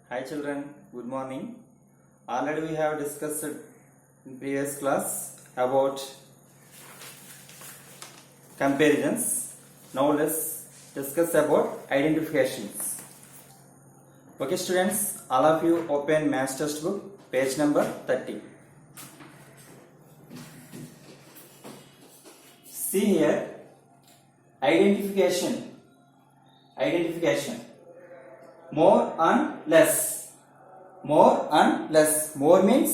Hi children, good morning. Already we have discussed in previous class about comparisons. Now let's discuss about identifications. Okay students, all of you open maths textbook, page number 30. See here, identification. More and less. More means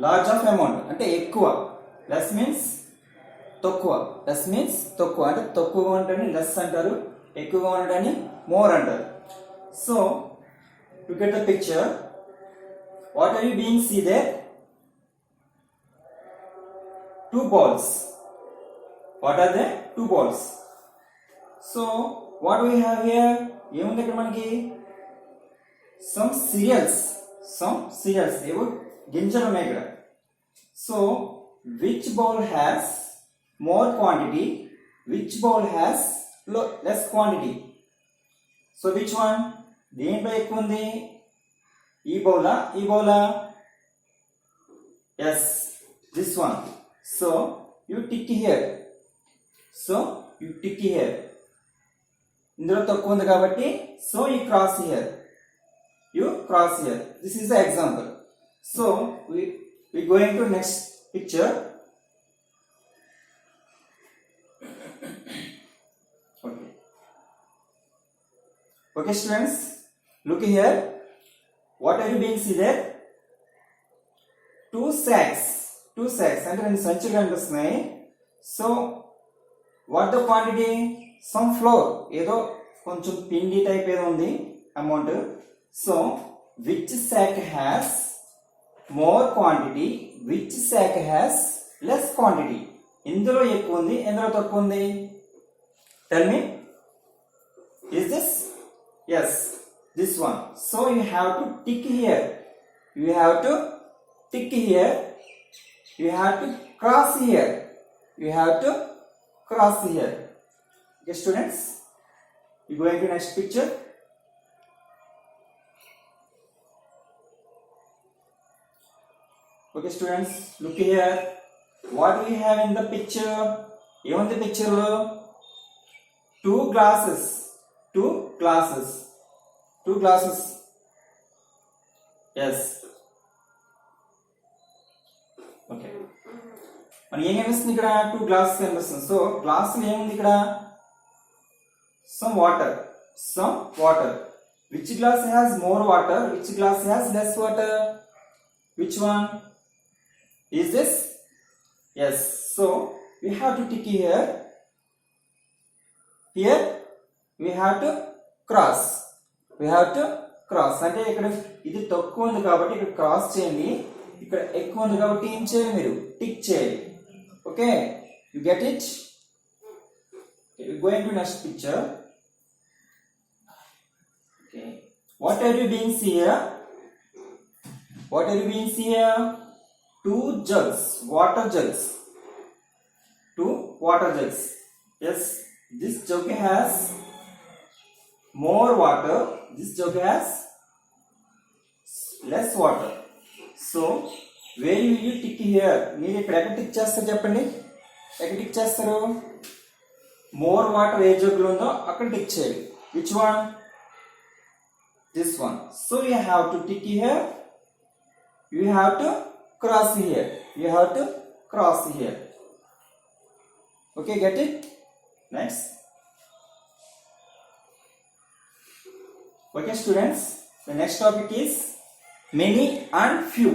large of amount అంటే ఎక్కువ. Less means తక్కువ. అంటే తక్కువగా ఉండటాన్ని less అంటారు, ఎక్కువగా ఉండటాన్ని more అంటారు. So look at the picture. What are you being see there? Two balls. What are they? Two balls. So what do we have here? ఏముంది ఇక్కడ మనకి? some cereals ఏవో గింజలు ఉన్నాయి ఇక్కడ. So which bowl has more quantity, which bowl has less quantity? So which one? దేంట్లో ఎక్కువ ఉంది? ఈ బౌలా? Yes, this one. So you tick here. ఇందులో తక్కువ ఉంది కాబట్టి so you cross here. This is the example. So we going to next picture. Okay students, look here. What are you being see there? Two sacks అంటే రెండు సంచులు కనిపిస్తున్నాయి. So what the quantity? Some flour, ఏదో కొంచెం పిండి type ఏదో ఉంది amount. So which sack has more quantity, which sack has less quantity? ఇందులో ఎక్కువ ఉంది, ఇందులో తక్కువ ఉంది? Tell me. Is this? Yes, this one. So you have to tick here. You have to cross here. Okay students, you go into next picture. Okay students, look here. What we have in the picture? Even the picture lo two glasses. Yes. Okay. మరి ఏం కనిపిస్తుంది ఇక్కడ? Two glasses కనిపిస్తుంది. So glass లో ఏముంది ఇక్కడ? some water. Which glass has more water, which glass has less water? Which one is this? Yes, so we have to tick here we have to cross. అంటే ఇక్కడ ఇది తక్కువ ఉంది కాబట్టి ఇక్కడ క్రాస్ చేయండి, ఇక్కడ ఎక్కువ ఉంది కాబట్టి ఏం చేయాలి? మీరు టిక్ చేయాలి. Okay, you get it? Okay, going to next picture. Okay, what are you being see here? Two water jugs. Yes, this jug has more water, this jug has less water. So where will you tick here? మీరు ఇక్కడ ఎక్కడ tick చేస్తారు చెప్పండి? ఎక్కడ tick చేస్తారు? More water ఏ jug లో ఉందో అక్కడ టిక్ చేయాలి. Which one? This one. So you have to tick here. You have to cross here. Okay, get it? Next. Okay students, the next topic is many and few.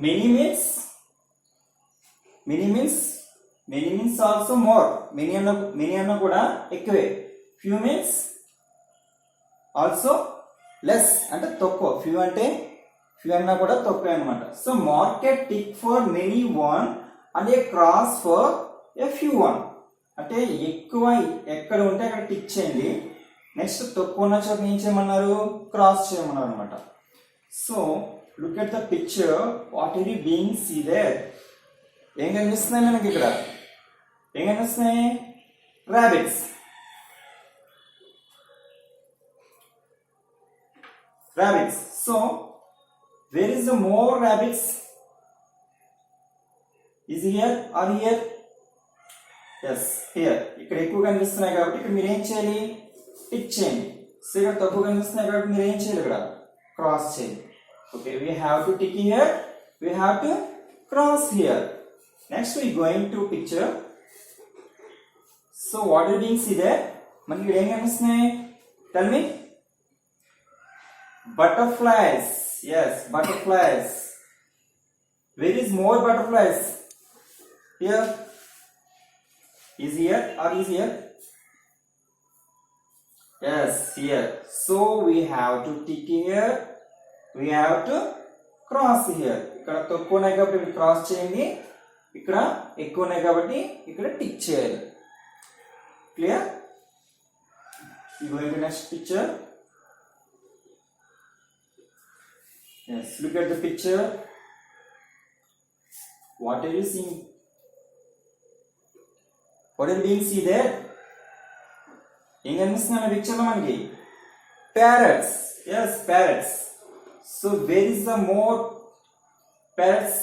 Many means also more. Many అన్న కూడా ఎక్కువే. Few means also less అంటే తక్కువ. Few అన్నా కూడా తక్కువే అన్నమాట. So mark a tick for many one and a cross for a few one. అంటే ఎక్కువ ఎక్కడ ఉంటే అక్కడ టిక్ చేయండి. నెక్స్ట్ తక్కువ ఉన్న చోట ఏం చేయమన్నారు? క్రాస్ చేయమన్నారు అనమాట. So look at the picture. What are you being see there? ఏం కనిపిస్తున్నాయి మనకి ఇక్కడ? rabbits. rabbits. So where is the more rabbits? Is here or here? Yes, here. ఇక్కడ ఎక్కువ కనిపిస్తున్నాయి కాబట్టి ఇక్కడ మీరు ఏం చేయాలి? టిక్ చేయండి. సో ఇక్కడ తక్కువ కనిపిస్తున్నాయి కాబట్టి మీరు ఏం చేయాలి? ఇక్కడ క్రాస్ చేయండి. Okay, we have to tick here. We have to cross here. Next we going to picture. So what are being see there? మనకి ఇక్కడ ఏం కనిపిస్తున్నాయి? Tell me. Butterflies. Yes, butterflies. Where is more butterflies? Here. Is here or is here? Yes, here. So we have to tick here. We have to cross here. ఇక్కడ తక్కువ ఉన్నాయి కాబట్టి ఇక్కడ cross చేయండి. ఇక్కడ ఎక్కువ ఉన్నాయి కాబట్టి ఇక్కడ టిక్ చేయాలి. Clear? You go into next picture. Yes, look at the picture. What are you seeing? What are you being see there? ఏం కనిపిస్తున్నా పిక్చర్ లో మనకి? Parrots. Yes, parrots. So where is the more parrots?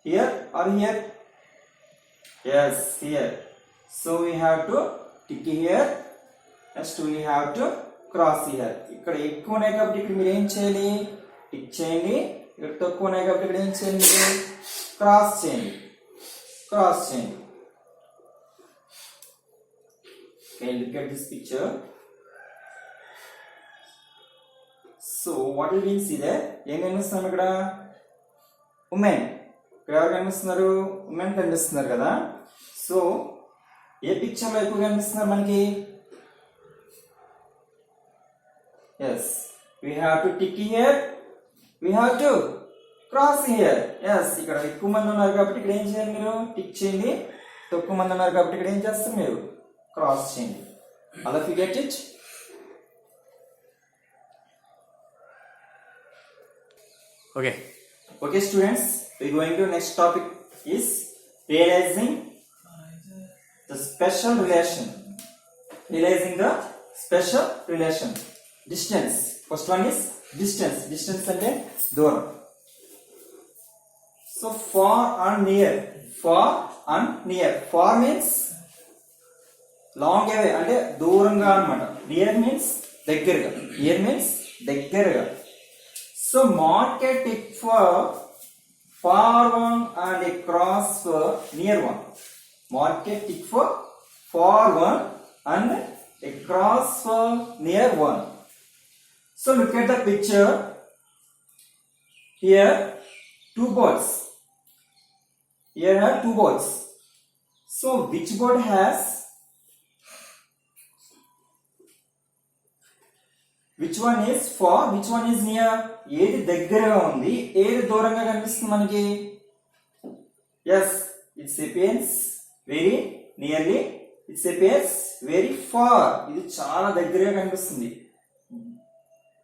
Here or here? Yes, here. So we have to tick here. Next we have to cross here. ఇక్కడ ఎక్కువ ఉన్నాయి కాబట్టి ఇక్కడ మీరు ఏం చేయాలి? టిక్ చేయండి. ఇక్కడ తక్కువ ఉన్నాయి కాబట్టి ఇక్కడ ఏం చేయండి? క్రాస్ చేయండి. క్రాస్ చేయండి. Okay, look at this picture. So what will we see there? ఏం కనిపిస్తున్నాం ఇక్కడ? ఉమెన్. ఇక్కడ ఎవరు కనిపిస్తున్నారు? ఉమెన్ కనిపిస్తున్నారు కదా. సో ఏ పిక్చర్ లో ఎక్కువ కనిపిస్తున్నారు మనకి? Yes, we have to tick here. We have to cross here. Yes, ఇక్కడ ఎక్కువ మంది ఉన్నారు కాబట్టి ఇక్కడ ఏం చేయాలి? మీరు టిక్ చేయండి. తక్కువ మంది ఉన్నారు కాబట్టి ఇక్కడ ఏం చేస్తారు? మీరు క్రాస్ చేయండి. All of you get it? Okay students, we going to next topic is realizing the special relation. Realizing the special relation. Distance. First one is distance. Distance అంటే దూరం. So far and near. Far and near. Far means long away అంటే దూరంగా అన్నమాట. Near means దగ్గరగా. Near means దగ్గరగా. So mark a tick for far one and a cross for near one. Mark a tick for far one and a cross for near one. So look at the picture. Here two birds. Here are two birds. So which bird has? Which one is far? Which one is near? ఏది దగ్గరగా ఉంది, ఏది దూరంగా కనిపిస్తుంది మనకి? Yes, it appears very nearly. It appears very far. ఇది చాలా దగ్గరగా కనిపిస్తుంది.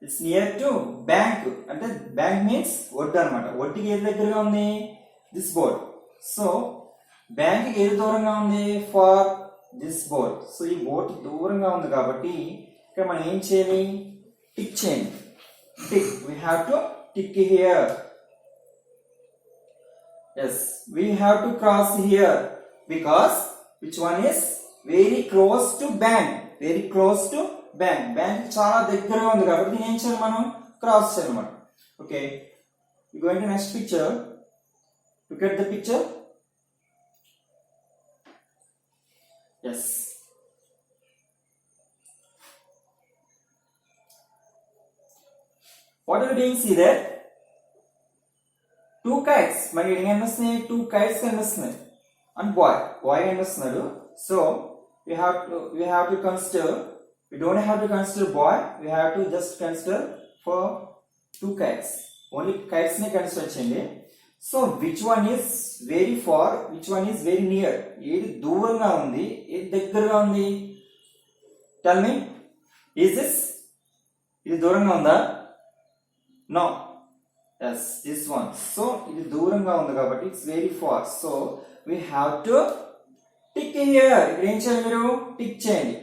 It's near to bank. అంటే bank means ఒడ్డు అన్నమాట. ఒడ్డుకి ఏది దగ్గరగా ఉంది? This board. So bank కి ఏది దూరంగా ఉంది? For this board. సో ఈ బోట్ దూరంగా ఉంది కాబట్టి ఇక్కడ మనం ఏం చేయాలి? టిక్ చేయండి. Tick. We have to tick here. Yes, we have to cross here because which one is very close to bank. Very close to bank. Bank చాలా దగ్గరగా ఉంది కాబట్టి ఏం చేయాలి? మనం క్రాస్ చేయాలన్నమాట. Okay, we go into next picture. Look at the picture. Yes. What are you doing? See there? Two kites. మరి ఏం కనిపిస్తున్నాయి? Two kites కనిపిస్తున్నాయి. And boy కనిపిస్తున్నాడు. So we have to consider. We don't have to consider boy. We have to just consider for two kites. Only kites ని consider చేయండి. So which one is very far? Which one is very near? ఏది దూరంగా ఉంది, ఏది దగ్గరగా ఉంది? Tell me. Is this? ఇది దూరంగా ఉందా? No. Yes, this one. So ఇది దూరంగా ఉంది కాబట్టి it's very far. So we have to tick here. ఇక్కడ ఏం చేయాలి? మీరు టిక్ చేయండి.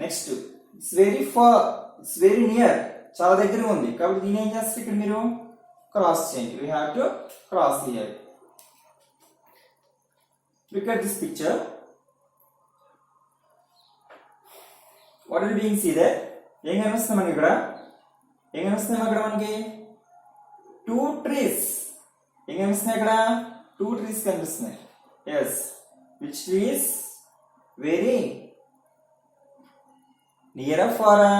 Next, it's very far. It's very near, చాలా దగ్గరగా ఉంది కాబట్టి దీని ఏం చేస్తే ఇక్కడ మీరు క్రాస్ చేయండి. We have to cross here. Look at this picture. What are being see there? ఏం కనిపిస్తుంది మనకి ఇక్కడ? ఏం కనిపిస్తుంది అక్కడ మనకి? 2 ట్రీస్. ఏం కనిపిస్తున్నాయి ఇక్కడ? 2 ట్రీస్ కనిపిస్తున్నాయి. Yes, which trees? Very near far?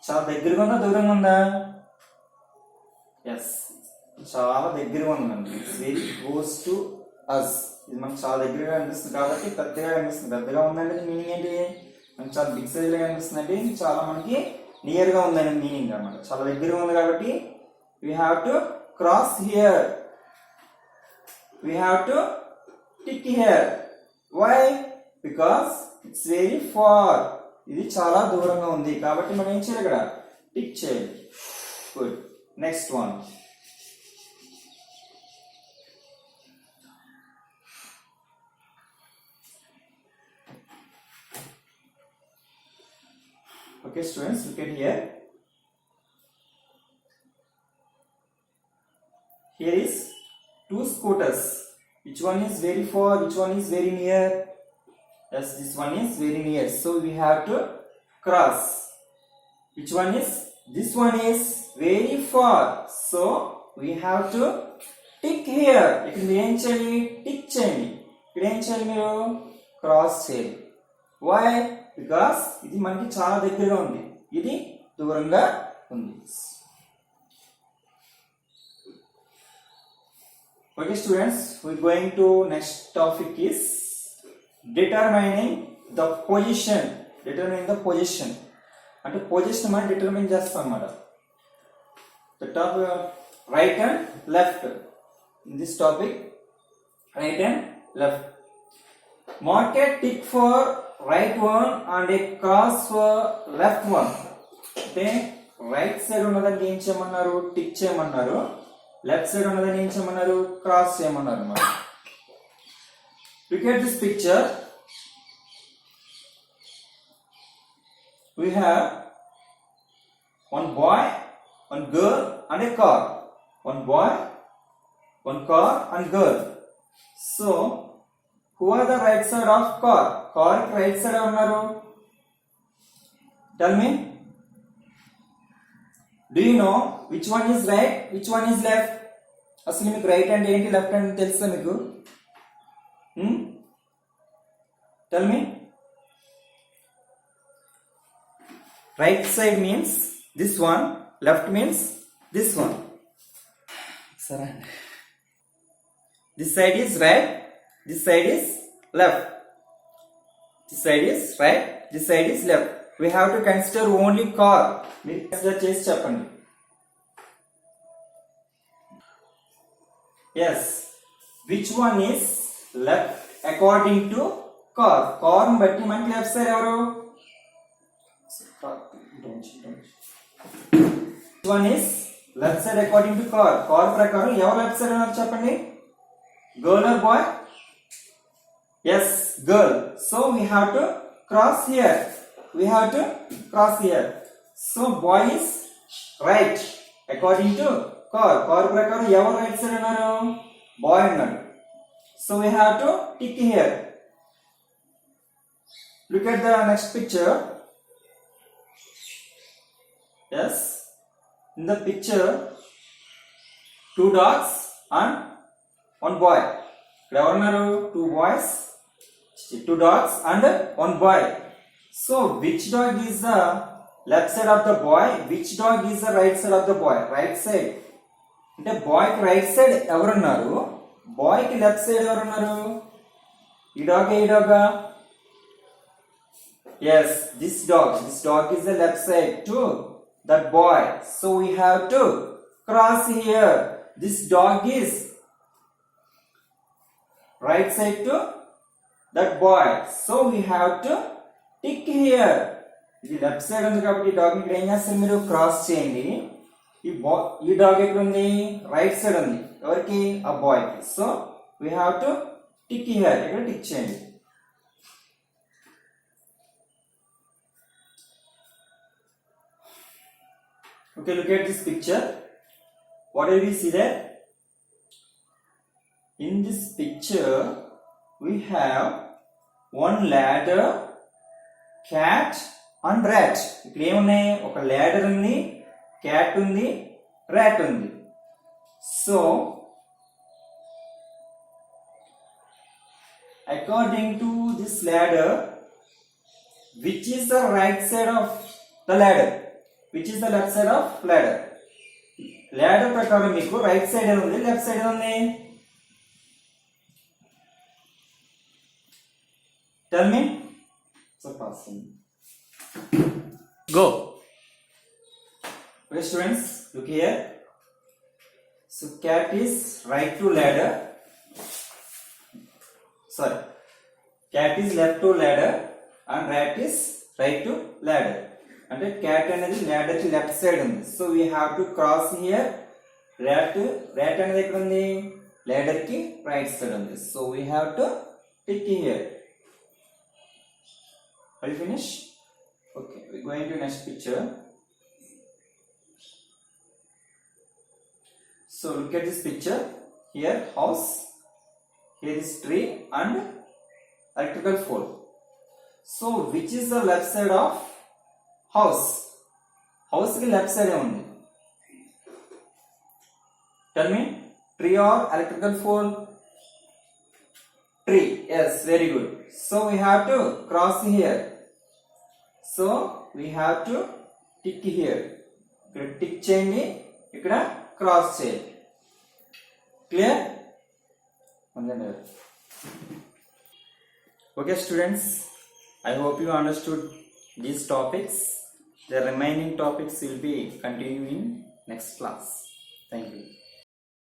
చాలా దగ్గరగా ఉందా దూరంగా ఉందా? ఎస్, చాలా దగ్గరగా ఉందండి. It's very close to us. ఇది మనకు చాలా దగ్గరగా కనిపిస్తుంది కాబట్టి పెద్దగా కనిపిస్తుంది. పెద్దగా ఉందంటే మీనింగ్ ఏంటి? మనకి చాలా బిగ్ సైజ్ లో కనిపిస్తుంది అంటే చాలా మనకి నియర్ గా ఉందని మీనింగ్ అన్నమాట. చాలా దగ్గరగా ఉంది కాబట్టి we have to cross here. We have to tick here. Why? Because it's very far. ఇది చాలా దూరంగా ఉంది కాబట్టి మనం ఏం చేయాలి? ఇక్కడ టిక్ చేయాలి. Good. Next one. Okay students, look at here. Here is 2 scooters. Which one is very far? Which one is very near? Yes, this one is very near. So we have to cross. Which one is? This one is very far. So we have to tick here. ఇక్కడ మీరు ఏం చేయాలి? Tick చేయండి. ఇక్కడ ఏం చేయాలి? మీరు cross చేయాలి. Why? Because ఇది మనకి చాలా దగ్గరగా ఉంది, ఇది దూరంగా ఉంది. Okay students, we are going to next topic is determining the position. Determining the position అంటే పొజిషన్ మనం డిటర్మిన్ చేస్తాం అన్నమాట. The top right and left. In this topic, right and left. Mark a tick for right one and a cross for left one. అంటే right side ఉన్నదాన్ని ఏం చేయమన్నారు? Tick చేయమన్నారు. Left side ఉన్నదాన్ని ఏం చేయమన్నారు? క్రాస్ చేయమన్నారు అన్నమాట. Look at this picture. We have one boy, one girl and a car. One boy, one car and girl. So who are the right side of car? Car right side unnaru. Tell me. Do you know which one is right, which one is left? అసలు మీకు right hand ఏంటి, left hand తెలుసా మీకు? Tell me. Right side means this one, left means this one. Sir, this side is right, this side is left. This side is right, this side is left. We have to consider only car. మీరు consider చేసి చెప్పండి. Yes, which one is left according to car? Car బట్టి మనకి left side ఎవరు? Which one is left side according to car? Car ప్రకారం ఎవరు left side ఉన్నారు చెప్పండి? Girl or boy? Yes, girl. So we have to cross here. We have to cross here. So boy is right according to car. Car ప్రకారం ఎవరు right side ఉన్నారు? Bye ఉన్నారు. So we have to tick here. Look at the next picture. Yes, in the picture 2 dogs and 1 boy. ఇక్కడ ఎవరు ఉన్నారు? 2 boys, 2 dogs and 1 boy. So which dog is the left side of the boy? Which dog is the right side of the boy? Right side. అంటే bye కి right side ఎవరు ఉన్నారు? Bye కి left side ఎవరు ఉన్నారు? ఈ dog, ఈ Daga? Yes, this dog. This dog is the left side to that boy. So we have to cross here. This dog is right side to that boy. So we have to tick here. ఇది left side ఉంది కాబట్టి dog ఇక్కడ ఏం చేస్తారు? మీరు cross చేయండి. ఈ dog ఎక్కడ ఉంది? రైట్ సైడ్ ఉంది. ఎవరికి? ఆ బాయ్ కి. So we have to tick here. ఇక్కడ టిక్ చేయండి. Okay, look at this picture. What will we see there? In this picture, we have one ladder, cat and rat. ఇక్కడ ఏమున్నాయి? ఒక ladder ఉంది, cat ఉంది, rat ఉంది. So, according to this ladder, which is the right side of the ladder? Which is the left side of ladder? Ladder ప్రకారం మీకు right side ఏది ఉంది, లెఫ్ట్ సైడ్ ఏది ఉంది? Tell me. So passing. Go. Okay, students, look here. So cat is right to ladder. Sorry. Cat is left to ladder and rat is right to ladder. అంటే cat అనేది ladder కి left side ఉంది. So we have to cross here. rat అనేది ఎక్కడ ఉంది? ladder కి right side ఉంది. So we have to tick here. Are you finished? Okay, we're going to next picture. So look at this picture. Here house, here is tree and electrical pole. So which is the left side of house? House ki left side undi. Tell me, tree or electrical pole? Tree. Yes, very good. So we have to cross here. So we have to tick here. ఇక్కడ tick చేయండి, ఇక్కడ cross చేయండి. Clear? Okay students, I hope you understood these topics. The remaining topics will be continuing next class. Thank you.